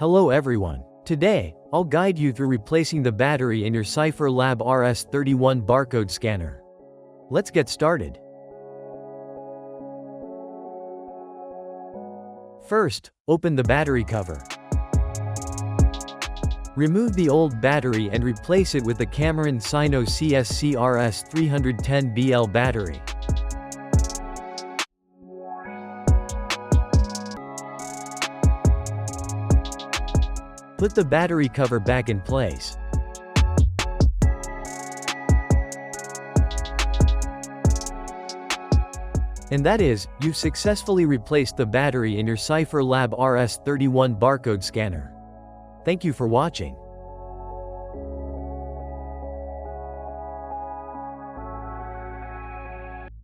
Hello everyone. Today, I'll guide you through replacing the battery in your CipherLAB RS31 Barcode Scanner. Let's get started. First, open the battery cover. Remove the old battery and replace it with the Cameron Sino CS-CRS310BL battery. Put the battery cover back in place. And that is, you've successfully replaced the battery in your CipherLAB RS31 Barcode Scanner. Thank you for watching.